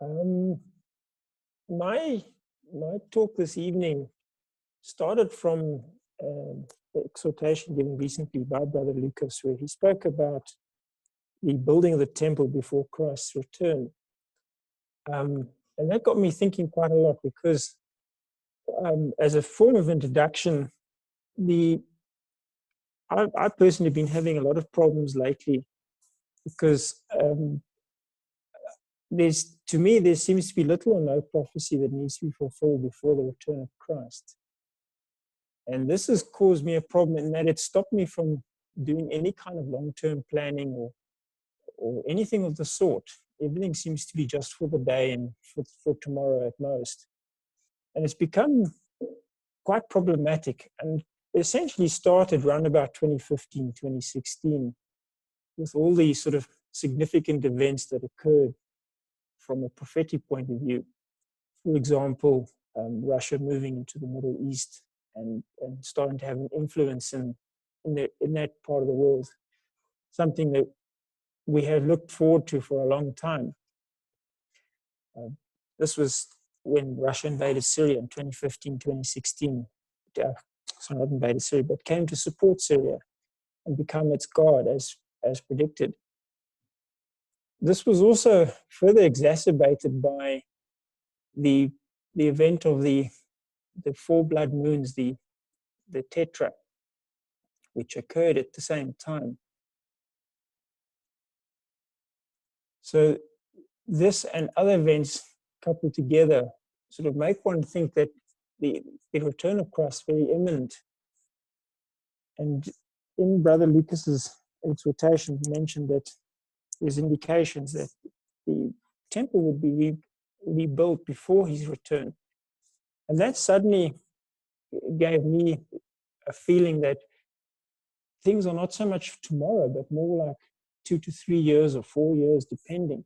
Um, my my talk this evening started from the exhortation given recently by Brother Lucas, where he spoke about the building of the temple before Christ's return. And that got me thinking quite a lot because, as a form of introduction, I've personally been having a lot of problems lately because to me, there seems to be little or no prophecy that needs to be fulfilled before the return of Christ. And this has caused me a problem in that it stopped me from doing any kind of long-term planning or anything of the sort. Everything seems to be just for the day and for tomorrow at most. And it's become quite problematic. And essentially started around about 2015, 2016, with all these sort of significant events that occurred from a prophetic point of view. For example, Russia moving into the Middle East and starting to have an influence in that part of the world, something that we have looked forward to for a long time. This was when Russia invaded Syria in 2015, 2016. Sorry, not invaded Syria, but came to support Syria and become its god as predicted. This was also further exacerbated by the event of the four blood moons, the tetra, which occurred at the same time. So this and other events coupled together sort of make one think that the return of Christ is very imminent. And in Brother Lucas's exhortation, he mentioned that there's indications that the temple would be rebuilt before his return. And that suddenly gave me a feeling that things are not so much tomorrow, but more like 2 to 3 years or 4 years, depending.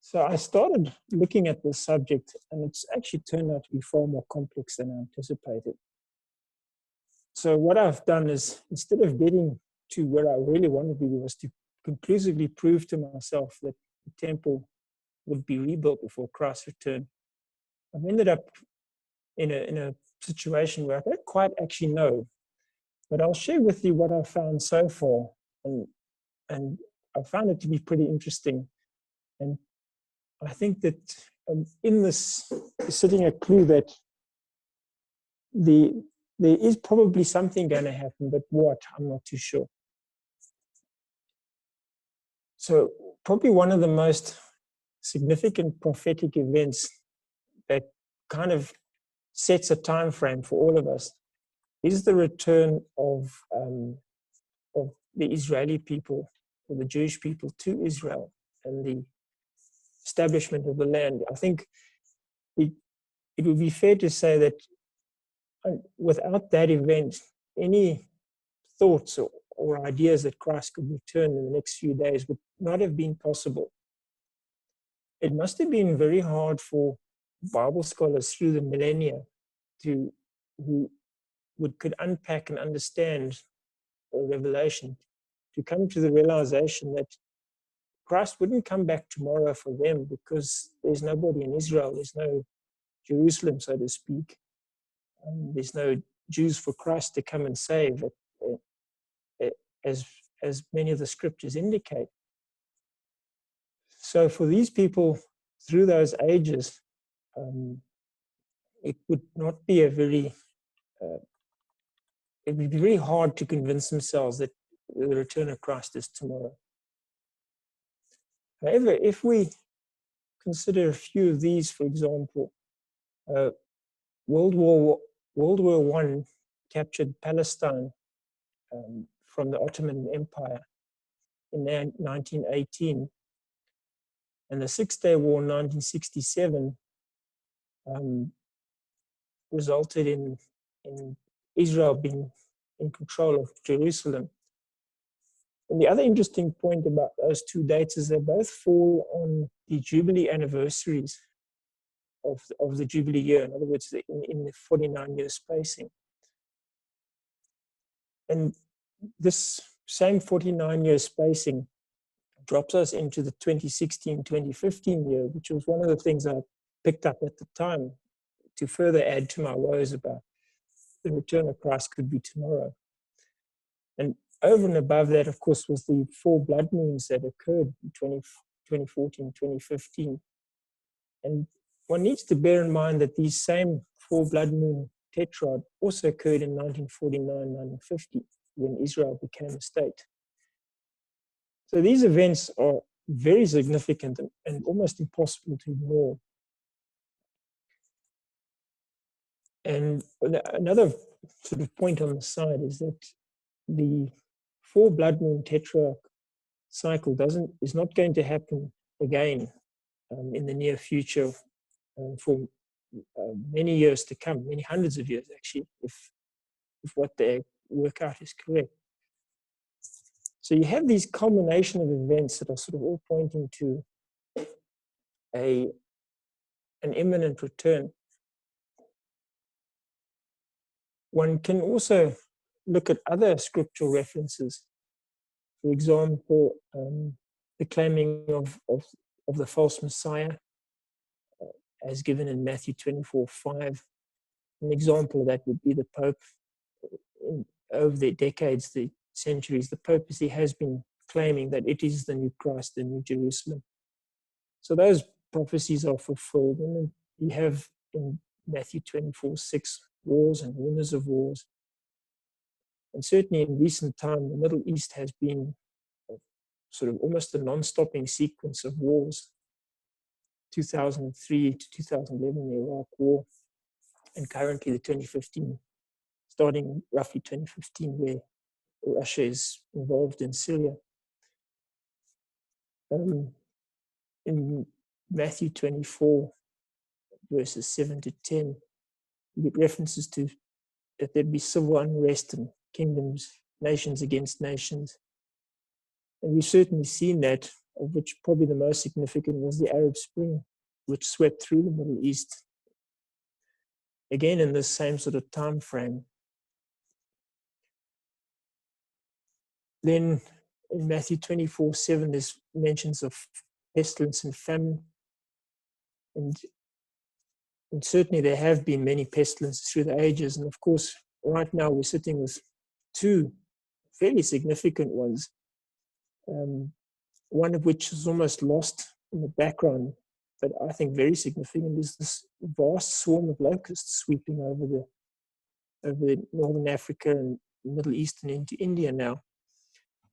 So I started looking at this subject, and it's actually turned out to be far more complex than I anticipated. So what I've done is, instead of getting to where I really wanted to be, was to conclusively prove to myself that the temple would be rebuilt before Christ's return. I've ended up in a situation where I don't quite actually know, but I'll share with you what I've found so far, and I found it to be pretty interesting. And I think that in this is sitting a clue that there is probably something going to happen, but what, I'm not too sure. So probably one of the most significant prophetic events that kind of sets a time frame for all of us is the return of the Israeli people, or the Jewish people, to Israel and the establishment of the land. I think it would be fair to say that without that event, any thoughts or ideas that Christ could return in the next few days would not have been possible. It must have been very hard for Bible scholars through the millennia who could unpack and understand the revelation, to come to the realization that Christ wouldn't come back tomorrow for them, because there's nobody in Israel, there's no Jerusalem, so to speak. There's no Jews for Christ to come and save, as many of the scriptures indicate. So for these people, through those ages, it would not be it would be very hard to convince themselves that the return of Christ is tomorrow. However, if we consider a few of these, for example, World War I captured Palestine from the Ottoman Empire in 1918, and the Six-Day War in 1967 resulted in Israel being in control of Jerusalem. And the other interesting point about those two dates is they both fall on the Jubilee anniversaries of the Jubilee year, in other words, in the 49-year spacing. And this same 49-year spacing drops us into the 2016-2015 year, which was one of the things I picked up at the time to further add to my woes about the return of Christ could be tomorrow. And over and above that, of course, was the 4 blood moons that occurred in 2014, 2015. And one needs to bear in mind that these same 4 blood moon tetrad also occurred in 1949, 1950, when Israel became a state. So these events are very significant and almost impossible to ignore. And another sort of point on the side is that the 4 blood moon tetrarch cycle is not going to happen again in the near future for many years to come, many hundreds of years actually, if what they work out is correct. So you have these culmination of events that are sort of all pointing to an imminent return. One can also look at other scriptural references. For example, the claiming of the false Messiah, as given in Matthew 24:5. An example of that would be the Pope. Over the decades, the centuries, the papacy has been claiming that it is the new Christ, the new Jerusalem. So those prophecies are fulfilled. And you have in Matthew 24:6 wars and rumors of wars. And certainly in recent time, the Middle East has been sort of almost a non-stopping sequence of wars. 2003 to 2011, the Iraq War, and currently the 2015, starting roughly 2015, where Russia is involved in Syria. In Matthew 24, verses 7 to 10, you get references to that there'd be civil unrest and kingdoms, nations against nations. And we've certainly seen that, of which probably the most significant was the Arab Spring, which swept through the Middle East. Again, in this same sort of time frame. Then in Matthew 24:7, there's mentions of pestilence and famine. And certainly there have been many pestilences through the ages. And of course, right now we're sitting with 2 fairly significant ones, one of which is almost lost in the background, but I think very significant, is this vast swarm of locusts sweeping over northern Africa and Middle East and into India now,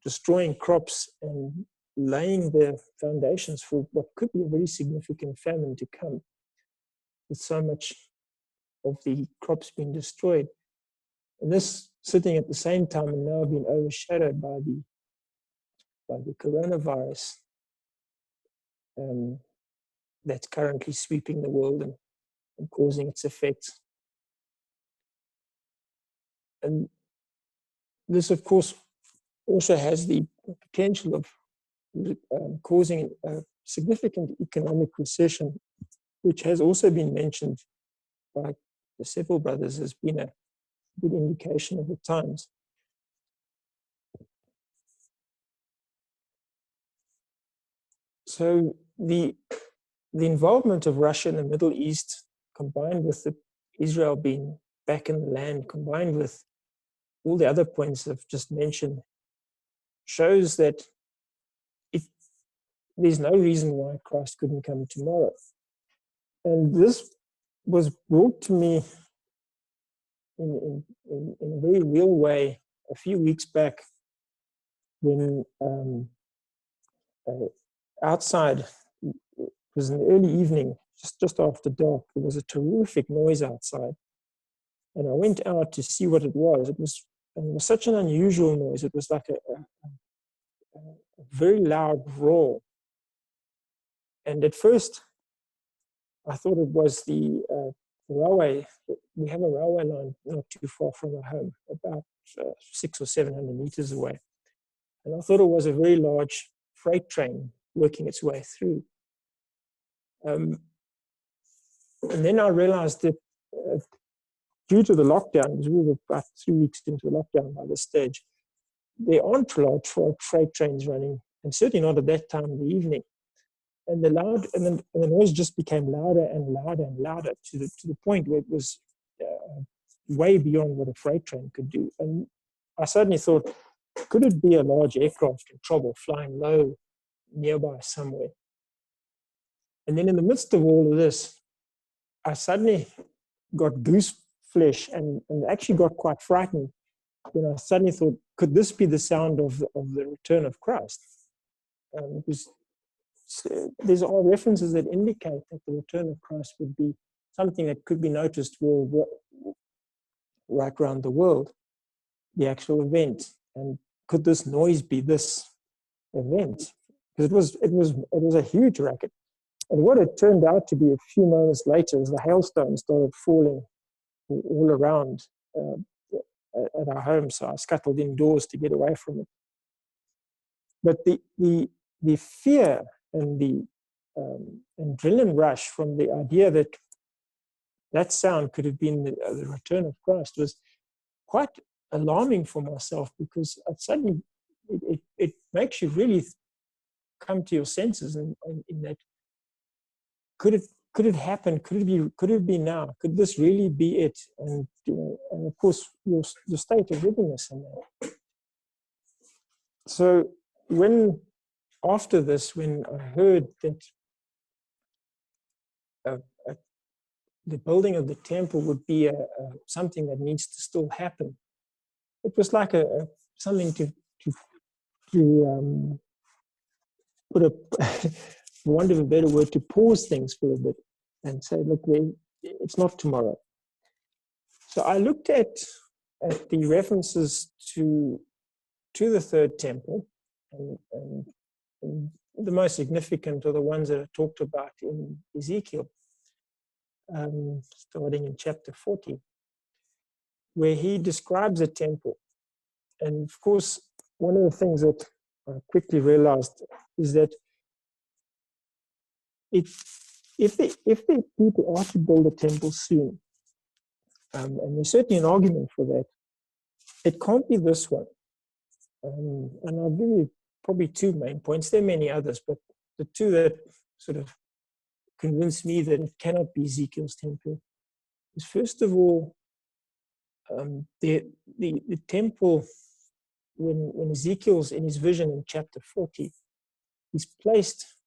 destroying crops and laying the foundations for what could be a very significant famine to come, with so much of the crops being destroyed. And this sitting at the same time and now being overshadowed by the coronavirus that's currently sweeping the world and causing its effects. And this, of course, also has the potential of causing a significant economic recession, which has also been mentioned by the several brothers as being a good indication of the times. So the involvement of Russia in the Middle East, combined with Israel being back in the land, combined with all the other points I've just mentioned, shows that there's no reason why Christ couldn't come tomorrow. And this was brought to me in a very real way a few weeks back when outside, it was in the early evening, just after dark, there was a terrific noise outside. And I went out to see what it was. It was such an unusual noise. It was like a very loud roar. And at first, I thought it was the railway. We have a railway line not too far from our home, about 600 or 700 meters away. And I thought it was a very large freight train working its way through. And then I realized that due to the lockdown, because we were about 3 weeks into the lockdown by this stage, there aren't large freight trains running and certainly not at that time in the evening. And the noise just became louder and louder and louder to the point where it was way beyond what a freight train could do. And I suddenly thought, could it be a large aircraft in trouble flying low nearby somewhere? And then in the midst of all of this, I suddenly got goose flesh and actually got quite frightened when I suddenly thought, could this be the sound of the return of Christ? Because there's all references that indicate that the return of Christ would be something that could be noticed right around the world, the actual event. And could this noise be this event? Because it was a huge racket. And what it turned out to be a few moments later is the hailstones started falling all around at our home. So I scuttled indoors to get away from it. But the fear and the adrenaline rush from the idea that that sound could have been the return of Christ was quite alarming for myself, because suddenly it makes you really come to your senses in that could it happen? Could it be now? Could this really be it? And and of course your state of readiness in that. So after this, when I heard that the building of the temple would be something that needs to still happen, it was like something to put a, for want of a better word, to pause things for a bit and say, look, it's not tomorrow. So I looked at the references to the third temple, and the most significant are the ones that are talked about in Ezekiel, starting in chapter 40, where he describes a temple. And of course, one of the things that I quickly realized is that if the people are to build a temple soon, and there's certainly an argument for that, it can't be this one. And I'll give you probably two main points. There are many others, but the two that sort of convinced me that it cannot be Ezekiel's temple is, first of all, the temple, when Ezekiel's in his vision in chapter 40, he's placed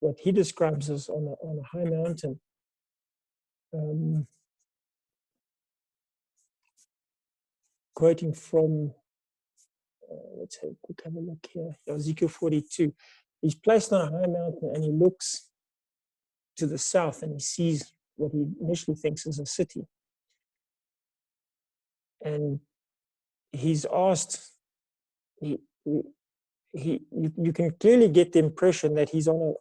what he describes as on a high mountain. Quoting from, let's have a look here, Ezekiel 42. He's placed on a high mountain and he looks to the south and he sees what he initially thinks is a city. And he's asked, you can clearly get the impression that he's on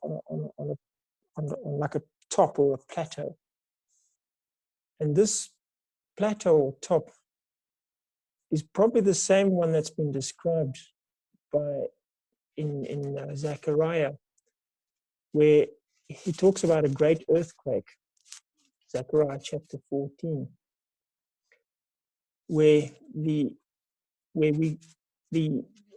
like a top or a plateau. And this plateau or top is probably the same one that's been described in Zechariah, where he talks about a great earthquake, Zechariah chapter 14, where the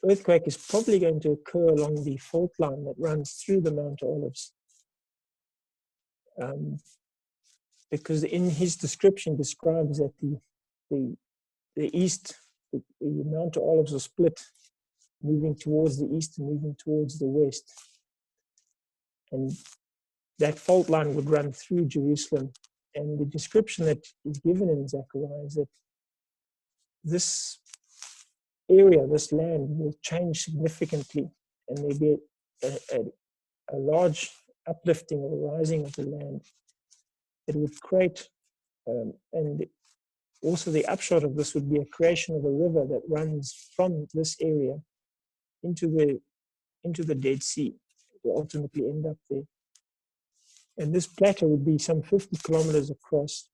earthquake is probably going to occur along the fault line that runs through the Mount Olives. Because in his description describes that the east, the Mount Olives are split, moving towards the east and moving towards the west. And that fault line would run through Jerusalem. And the description that is given in Zechariah is that this area, this land, will change significantly, and there'll be a large uplifting or rising of the land that would create, and also the upshot of this would be a creation of a river that runs from this area into the Dead Sea. It will ultimately end up there. And this plateau would be some 50 kilometers across,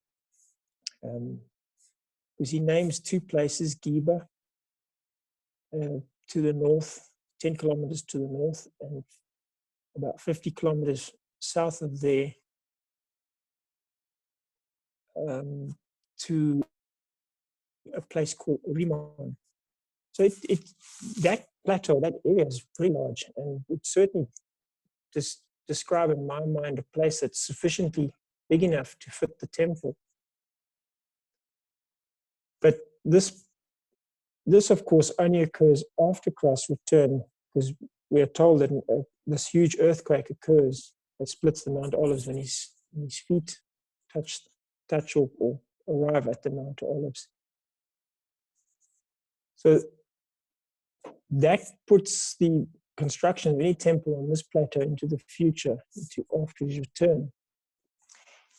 because he names two places, Geba to the north, 10 kilometers to the north, and about 50 kilometers south of there to a place called Rimon. So that plateau, that area is very large, and it certainly describe in my mind a place that's sufficiently big enough to fit the temple. But this of course only occurs after Christ's return, because we are told that this huge earthquake occurs that splits the Mount Olives when his feet touch or arrive at the Mount Olives. So that puts the construction of any temple on this plateau into the future, into after his return.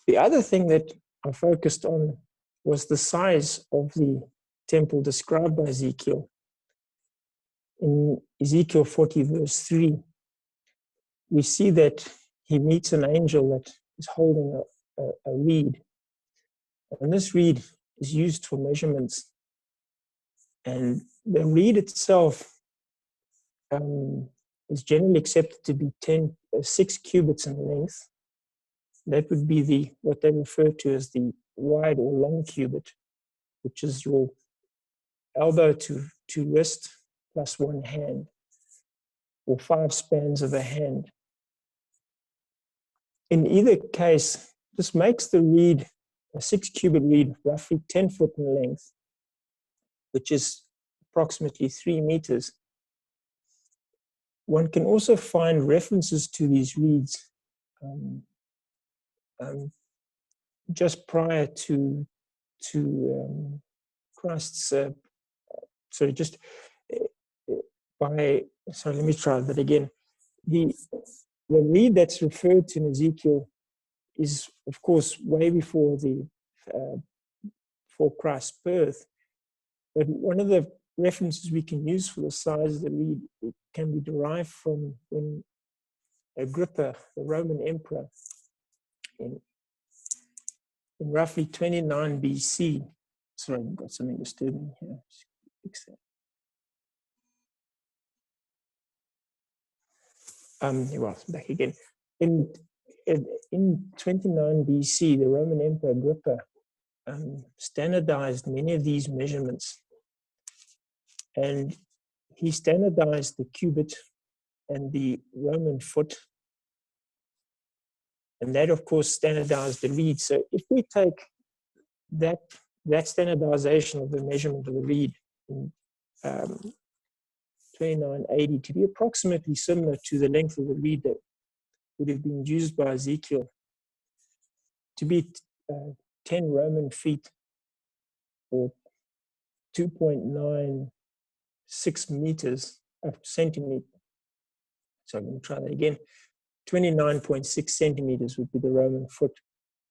The other thing that I focused on was the size of the temple described by Ezekiel. In Ezekiel 40 verse 3, we see that he meets an angel that is holding a reed. And this reed is used for measurements. And the reed itself is generally accepted to be 6 cubits in length. That would be what they refer to as the wide or long cubit, which is your elbow to wrist plus one hand, or 5 spans of a hand. In either case, this makes the reed, a 6 cubit reed, roughly 10 foot in length, which is approximately 3 meters. One can also find references to these reeds just prior to Christ's, let me try that again. The reed that's referred to in Ezekiel is, of course, way before for Christ's birth. But one of the references we can use for the size of the reed, it can be derived from when Agrippa, the Roman emperor, in roughly 29 BC. Sorry, I've got something disturbing here. Fix that. Back again. In 29 BC, the Roman Emperor Agrippa standardized many of these measurements. And he standardized the cubit and the Roman foot. And that, of course, standardized the reed. So if we take that standardization of the measurement of the reed in 2980 to be approximately similar to the length of the reed that would have been used by Ezekiel to be 10 Roman feet, or 2.96 meters of centimeter. So I'm going to try that again. 29.6 centimeters would be the Roman foot.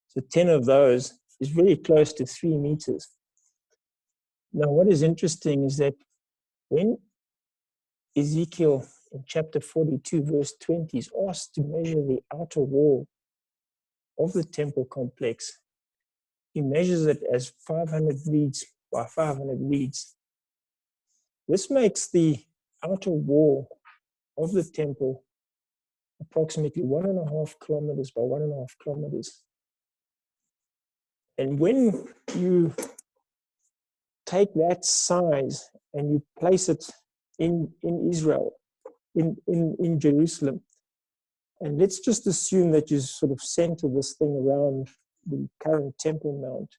So 10 of those is very close to 3 meters. Now, what is interesting is that when Ezekiel in chapter 42, verse 20 is asked to measure the outer wall of the temple complex, he measures it as 500 reeds by 500 reeds. This makes the outer wall of the temple approximately 1.5 kilometers by 1.5 kilometers. And when you take that size and you place it in Israel, in Jerusalem, and let's just assume that you sort of center this thing around the current Temple Mount,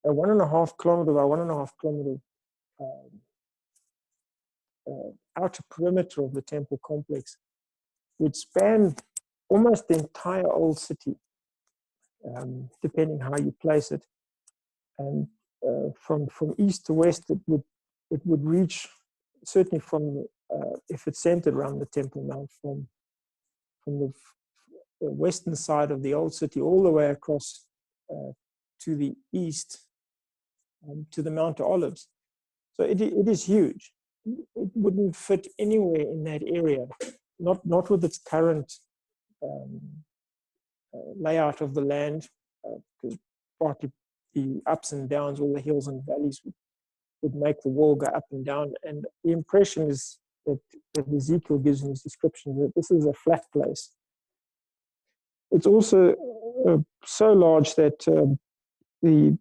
a 1.5 kilometer by 1.5 kilometer outer perimeter of the temple complex would span almost the entire old city, depending how you place it. And from east to west, it would reach, certainly from if it's centered around the Temple Mount, from the western side of the old city all the way across to the east, to the Mount Olives. So it is huge. It wouldn't fit anywhere in that area, not with its current layout of the land, because partly the ups and downs, all the hills and valleys would make the wall go up and down. And the impression is that Ezekiel gives in his description that this is a flat place. It's also so large that the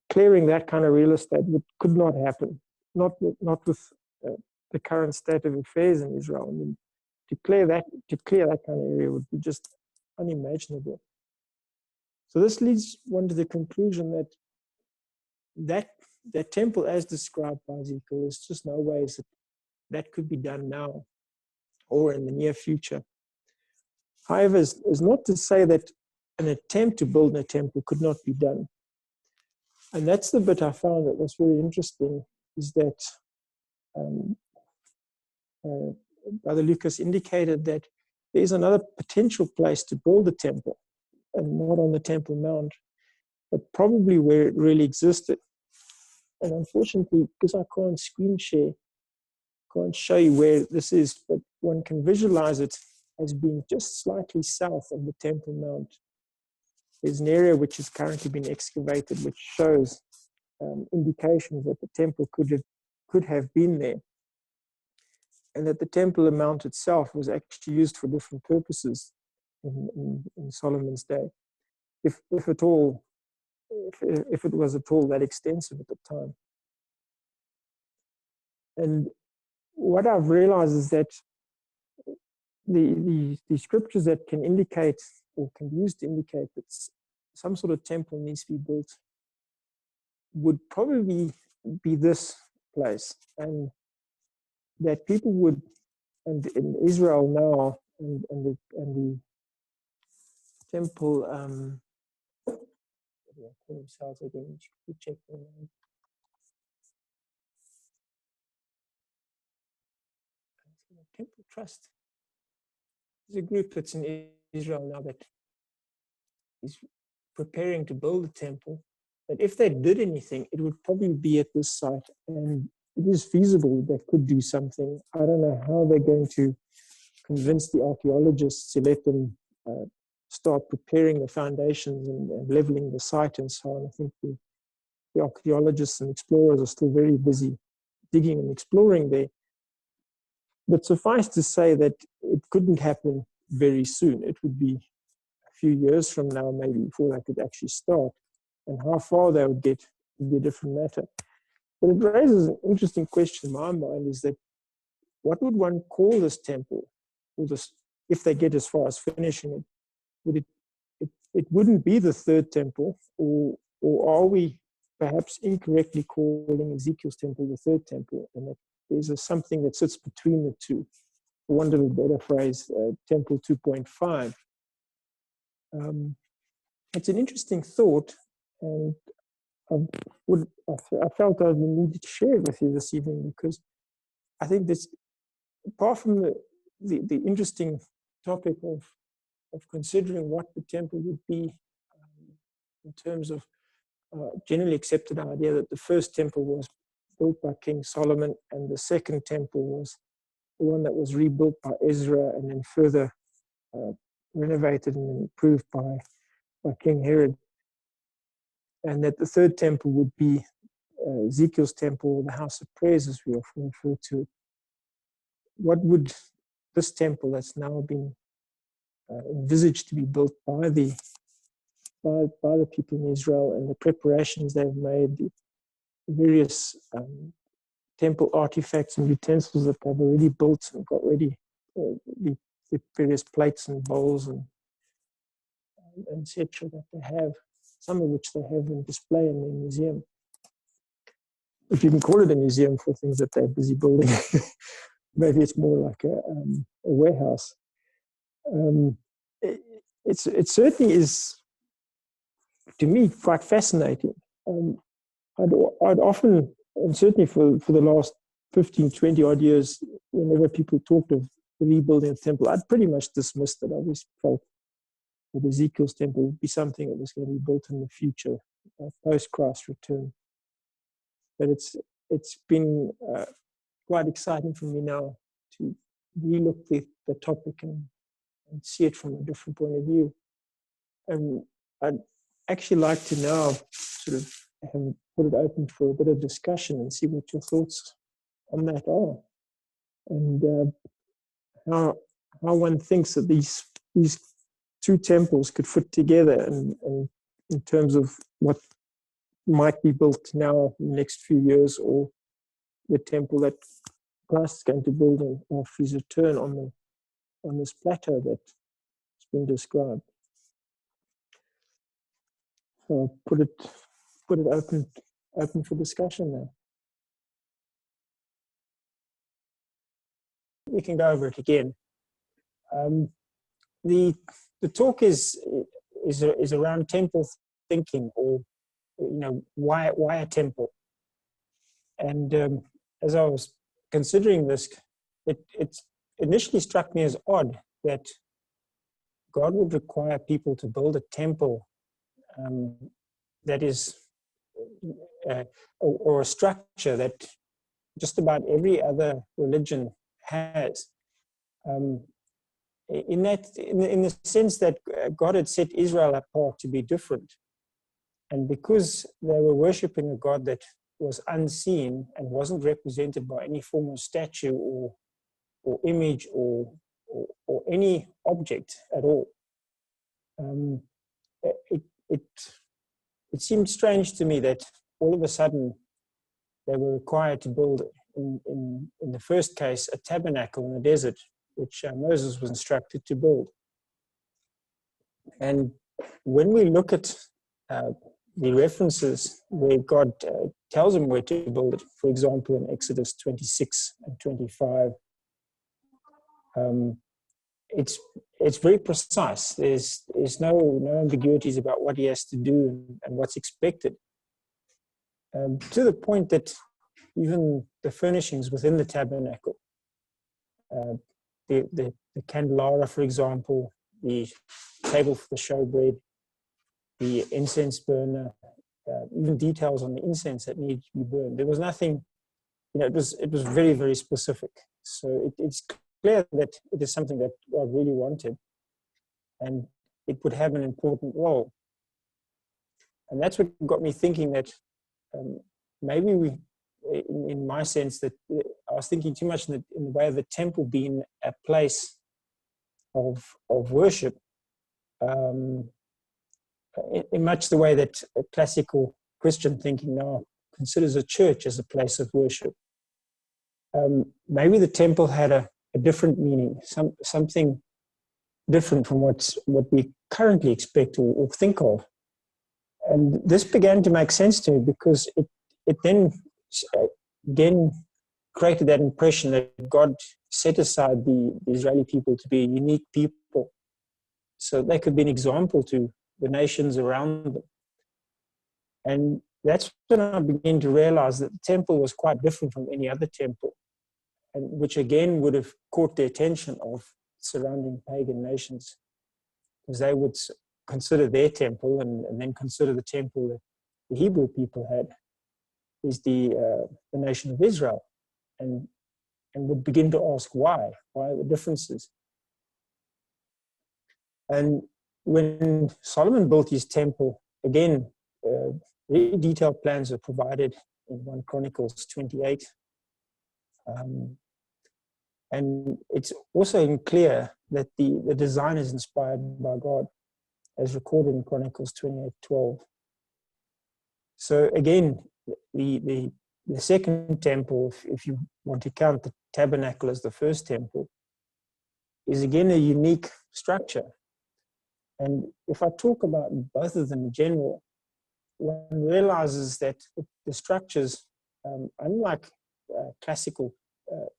clearing that kind of real estate could not happen, not with the current state of affairs in Israel. I mean, to clear that kind of area would be just unimaginable. So this leads one to the conclusion that temple, as described by Ezekiel, there's just no ways that could be done now or in the near future. However, is not to say that an attempt to build a temple could not be done. And that's the bit I found that was very interesting, is that Brother Lucas indicated that there's another potential place to build a temple, and not on the Temple Mount, but probably where it really existed. And unfortunately, because I can't screen share, can't show you where this is, but one can visualize it as being just slightly south of the Temple Mount. There's an area which has currently been excavated, which shows indications that the temple could have been there, and that the Temple Mount itself was actually used for different purposes in Solomon's day, if at all, if it was at all that extensive at the time. And what I've realized is that the scriptures that can indicate or can be used to indicate that some sort of temple needs to be built would probably be this place, and that people would, and in Israel now, and the temple, call themselves again, check their name. Temple Trust. There's a group that's in Israel now that is preparing to build a temple. But if they did anything, it would probably be at this site, and it is feasible they could do something. I don't know how they're going to convince the archaeologists to let them start preparing the foundations and leveling the site and so on. I think the archaeologists and explorers are still very busy digging and exploring there. But suffice to say that it couldn't happen very soon. It would be a few years from now, maybe, before they could actually start. And how far they would get would be a different matter. But it raises an interesting question in my mind, is that what would one call this temple? Or this, if they get as far as finishing it, would it wouldn't be the third temple, or are we perhaps incorrectly calling Ezekiel's temple the third temple, and that there's something that sits between the two? For want of a better phrase, Temple 2.5. It's an interesting thought, and I felt I needed to share it with you this evening, because I think this, apart from the interesting topic of considering what the temple would be, in terms of generally accepted idea that the first temple was built by King Solomon, and the second temple was the one that was rebuilt by Ezra and then further renovated and improved by King Herod, and that the third temple would be Ezekiel's temple, the house of prayers, as we often refer to it. What would this temple that's now been envisaged to be built by the people in Israel, and the preparations they've made, the various temple artifacts and utensils that they've already built and got ready, the various plates and bowls and etc. that they have, some of which they have in display in their museum. If you can call it a museum for things that they're busy building, maybe it's more like a warehouse. It certainly is, to me, quite fascinating. I'd often, and certainly for the last 15, 20 odd years, whenever people talked of the rebuilding of the temple, I'd pretty much dismissed it. I always felt that Ezekiel's temple would be something that was going to be built in the future, post-Christ's return. But it's been quite exciting for me now to relook the topic and see it from a different point of view. And I'd actually like to now sort of have put it open for a bit of discussion and see what your thoughts on that are, and how one thinks that these two temples could fit together, and in terms of what might be built now in the next few years, or the temple that Christ is going to build after his return on this plateau that's been described. So I'll put it open for discussion now. We can go over it again. The talk is around temple thinking, or why a temple. And as I was considering this, it initially struck me as odd that God would require people to build a temple that is, or a structure that just about every other religion has. In the sense that God had set Israel apart to be different. And because they were worshipping a God that was unseen and wasn't represented by any form of statue or image or any object at all, it seemed strange to me that all of a sudden they were required to build, in the first case, a tabernacle in the desert, which Moses was instructed to build. And when we look at the references where God tells them where to build it, for example, in Exodus 26 and 25, it's very precise. There's no ambiguities about what he has to do and what's expected. To the point that even the furnishings within the tabernacle, the candelabra, for example, the table for the showbread, the incense burner, even details on the incense that needed to be burned. There was nothing, it was very, very specific. So it's clear that it is something that God really wanted, and it would have an important role. And that's what got me thinking that maybe we, in my sense, that I was thinking too much in the way of the temple being a place of worship, in much the way that classical Christian thinking now considers a church as a place of worship. Maybe the temple had a different meaning, something different from what we currently expect or think of. And this began to make sense to me because it then again created that impression that God set aside the Israeli people to be a unique people, so they could be an example to the nations around them. And that's when I began to realize that the temple was quite different from any other temple, and which again would have caught the attention of surrounding pagan nations, because they would consider their temple and then consider the temple that the Hebrew people had is the nation of Israel, and would begin to ask why the differences. And when Solomon built his temple, again, very detailed plans are provided in 1 Chronicles 28. And it's also clear that the design is inspired by God, as recorded in Chronicles 28:12. So again, the second temple, if you want to count the tabernacle as the first temple, is again a unique structure. And if I talk about both of them in general, one realizes that the structures, unlike classical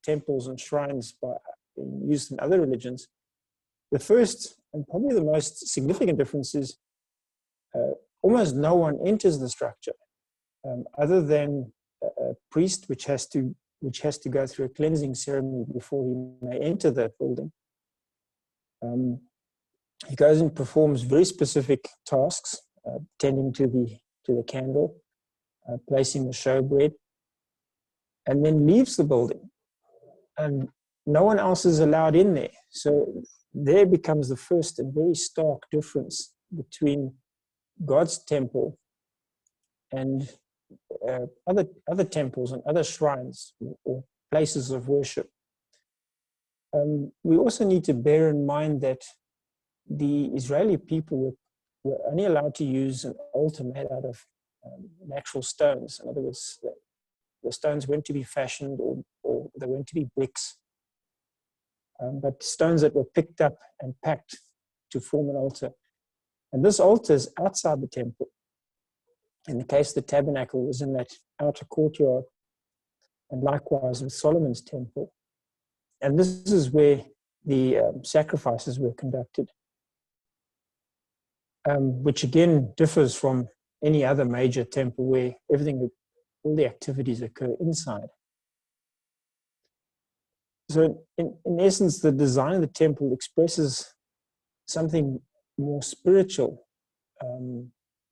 temples and shrines used in other religions, the first and probably the most significant difference is almost no one enters the structure other than a priest, which has to go through a cleansing ceremony before he may enter the building. He goes and performs very specific tasks, tending to the candle, placing the showbread, and then leaves the building. And no one else is allowed in there. So there becomes the first and very stark difference between God's temple and other temples and other shrines or places of worship. We also need to bear in mind that the Israeli people were only allowed to use an altar made out of natural stones. In other words, the stones weren't to be fashioned or They weren't to be bricks, but stones that were picked up and packed to form an altar. And this altar is outside the temple. In the case of the tabernacle, was in that outer courtyard, and likewise with Solomon's temple. And this is where the sacrifices were conducted, which again differs from any other major temple where all the activities occur inside. So in essence, the design of the temple expresses something more spiritual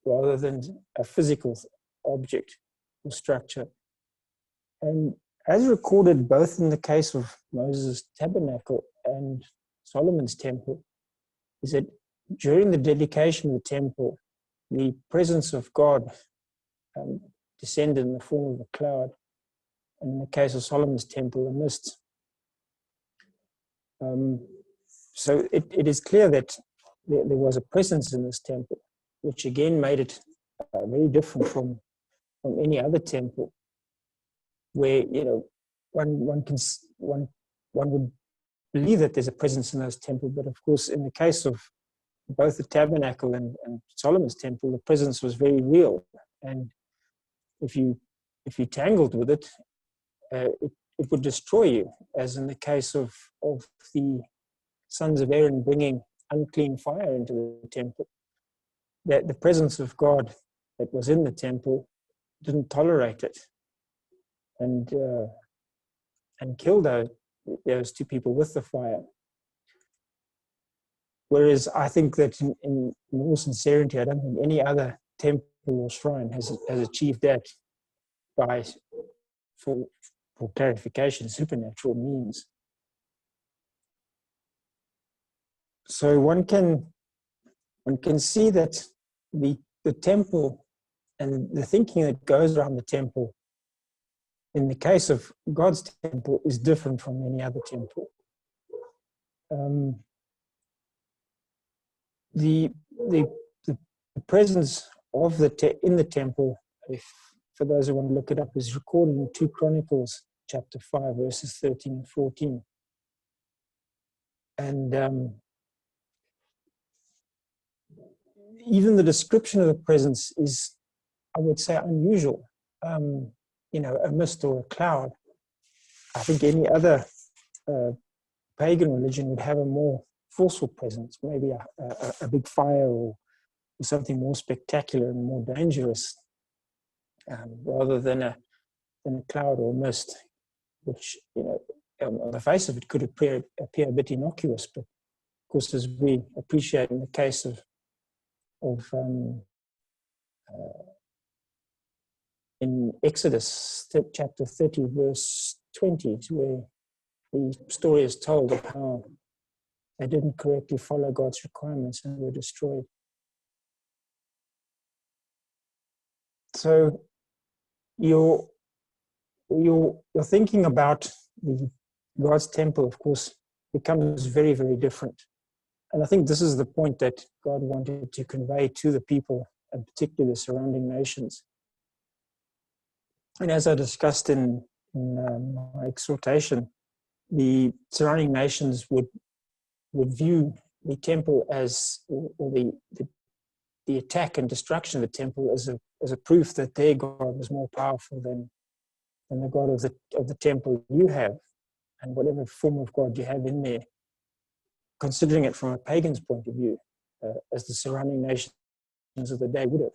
rather than a physical object or structure. And as recorded both in the case of Moses' tabernacle and Solomon's temple, is that during the dedication of the temple, the presence of God descended in the form of a cloud, and in the case of Solomon's temple, a mist. So it is clear that there was a presence in this temple, which again made it very different from any other temple, where one would believe that there's a presence in those temples, but of course, in the case of both the tabernacle and Solomon's temple, the presence was very real, and if you tangled with it, it would destroy you, as in the case of the sons of Aaron bringing unclean fire into the temple. That the presence of God that was in the temple didn't tolerate it, and killed those two people with the fire. Whereas I think that in all sincerity, I don't think any other temple or shrine has achieved that by, for clarification, supernatural means. So one can see that the temple and the thinking that goes around the temple in the case of God's temple is different from any other temple. The presence of in the temple, for those who want to look it up, is recorded in 2 Chronicles chapter 5, verses 13 and 14. And even the description of the presence is, I would say, unusual. A mist or a cloud. I think any other pagan religion would have a more forceful presence, maybe a big fire or something more spectacular and more dangerous, rather than a cloud or mist, which, on the face of it could appear a bit innocuous, but of course, as we appreciate in the case of in Exodus chapter 30, verse 20, where the story is told of how they didn't correctly follow God's requirements and were destroyed. So you're thinking about God's temple, of course, becomes very, very different. And I think this is the point that God wanted to convey to the people, and particularly the surrounding nations. And as I discussed in my exhortation, the surrounding nations would view the temple as, or the attack and destruction of the temple as a proof that their God was more powerful than the God of the temple you have, and whatever form of God you have in there, considering it from a pagan's point of view, as the surrounding nations of the day would have.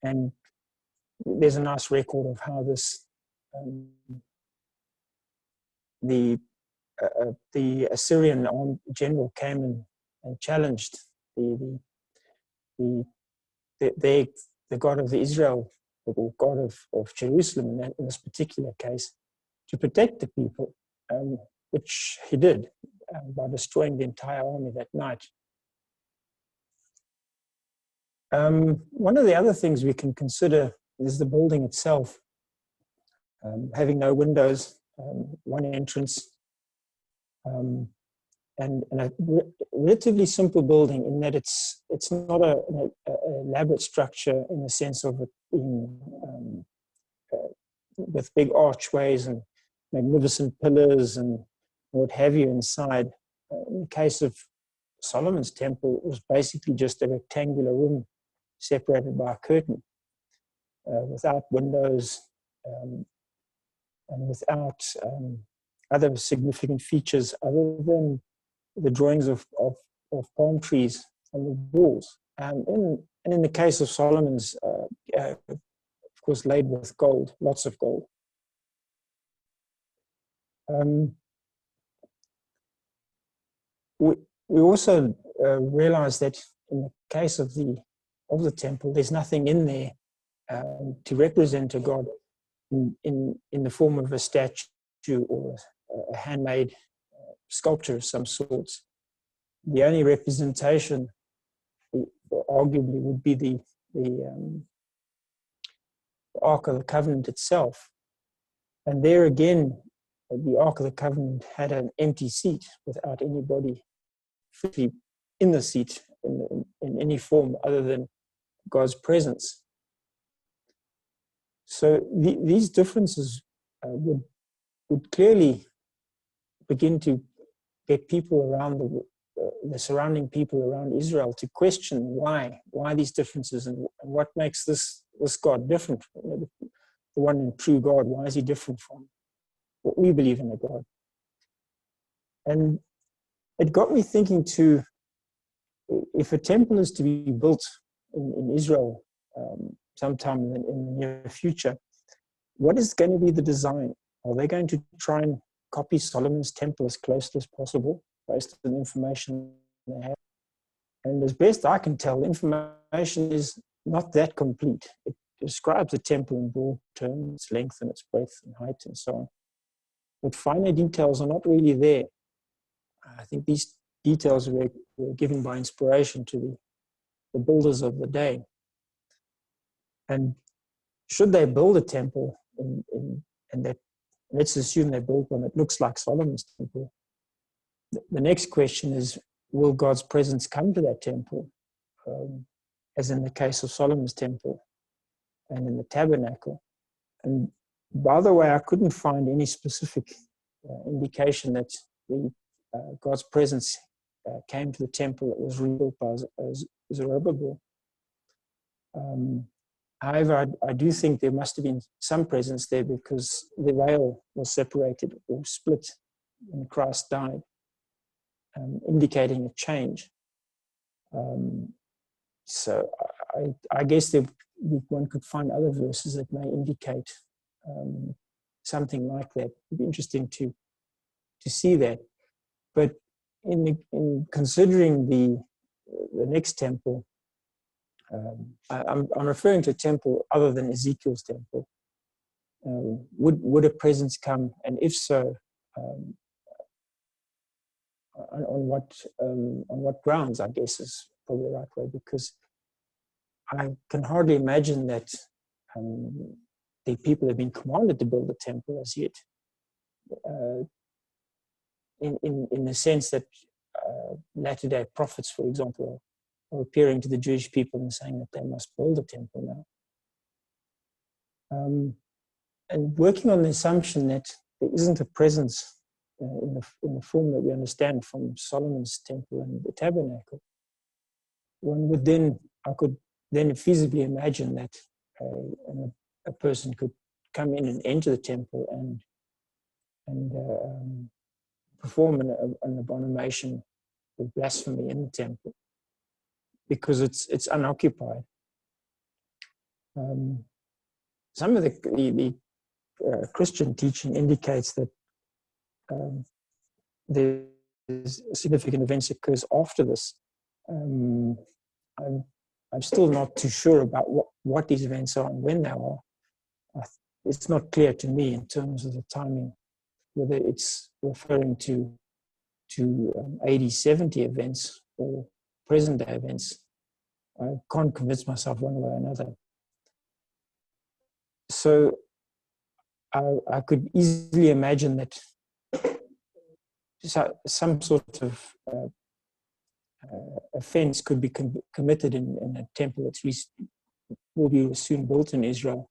And there's a nice record of how this the Assyrian general came and challenged the God of Israel, or God of Jerusalem in this particular case, to protect the people, which he did by destroying the entire army that night. One of the other things we can consider is the building itself, having no windows, one entrance, and a relatively simple building in that it's not an elaborate structure in the sense of it being with big archways and magnificent pillars and what have you inside. In the case of Solomon's temple, it was basically just a rectangular room separated by a curtain, without windows, and without other significant features other than the drawings of palm trees on the walls. And in the case of Solomon's, of course, laid with gold, lots of gold. We also realize that in the case of the temple, there's nothing in there to represent a god in the form of a statue or a handmade sculpture of some sorts. The only representation, arguably, would be the Ark of the Covenant itself. And there again, the Ark of the Covenant had an empty seat without anybody physically in the seat in any form other than God's presence. So these differences would clearly begin to get people around the surrounding people around Israel to question why these differences and what makes this God different. The one and true God, why is he different from what we believe in a God? And it got me thinking too, if a temple is to be built in Israel sometime in the near future, what is going to be the design? Are they going to try and copy Solomon's temple as closely as possible based on the information they have? And as best I can tell, the information is not that complete. It describes the temple in broad terms, its length and its breadth and height and so on. But finer details are not really there. I think these details were given by inspiration to the builders of the day. And should they build a temple and that, let's assume they build one that looks like Solomon's temple, the next question is, will God's presence come to that temple, as in the case of Solomon's temple and in the tabernacle? And by the way, I couldn't find any specific indication that God's presence came to the temple that was rebuilt by Zerubbabel. However, I do think there must have been some presence there, because the veil was separated or split when Christ died, indicating a change. So I guess one could find other verses that may indicate something like that. It'd be interesting to see that. But in considering the next temple, I'm referring to a temple other than Ezekiel's temple. Would a presence come, and if so, on what grounds? I guess is probably the right way, because I can hardly imagine that the people have been commanded to build a temple as yet. In the sense that latter-day prophets, for example, are appearing to the Jewish people and saying that they must build a temple now. And working on the assumption that there isn't a presence in the form that we understand from Solomon's temple and the tabernacle, I could then feasibly imagine that a person could come in and enter the temple and perform an abomination of blasphemy in the temple, because it's unoccupied. Some of the Christian teaching indicates that there's significant events occurs after this. I'm still not too sure about what these events are and when they are. It's not clear to me in terms of the timing, whether it's referring to AD 70 events or present day events. I can't convince myself one way or another. So I could easily imagine that some sort of offense could be committed in a temple that will be soon built in Israel.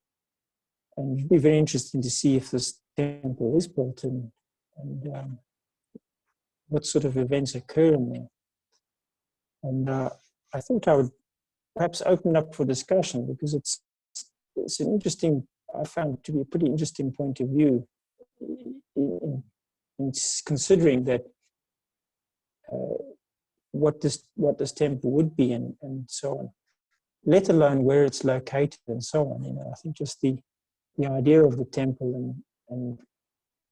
And it'd be very interesting to see if this temple is built and what sort of events occur in there. And I thought I would perhaps open up for discussion because it's an interesting, I found to be a pretty interesting point of view in considering that what this temple would be and so on, let alone where it's located and so on. You know, I think just the idea of the temple and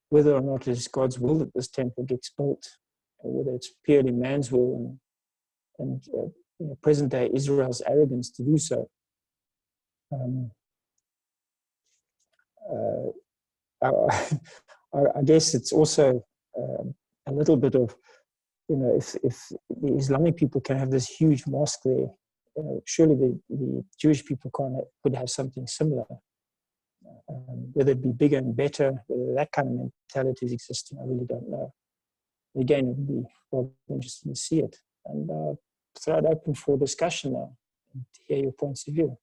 whether or not it is God's will that this temple gets built, or whether it's purely man's will and you know, present day Israel's arrogance to do so. I guess it's also a little bit of, you know, if the Islamic people can have this huge mosque there, you know, surely the Jewish people could have something similar. Whether it be bigger and better, whether that kind of mentality is existing, I really don't know. Again, it would be rather interesting to see it. And throw it open for discussion now and to hear your points of view.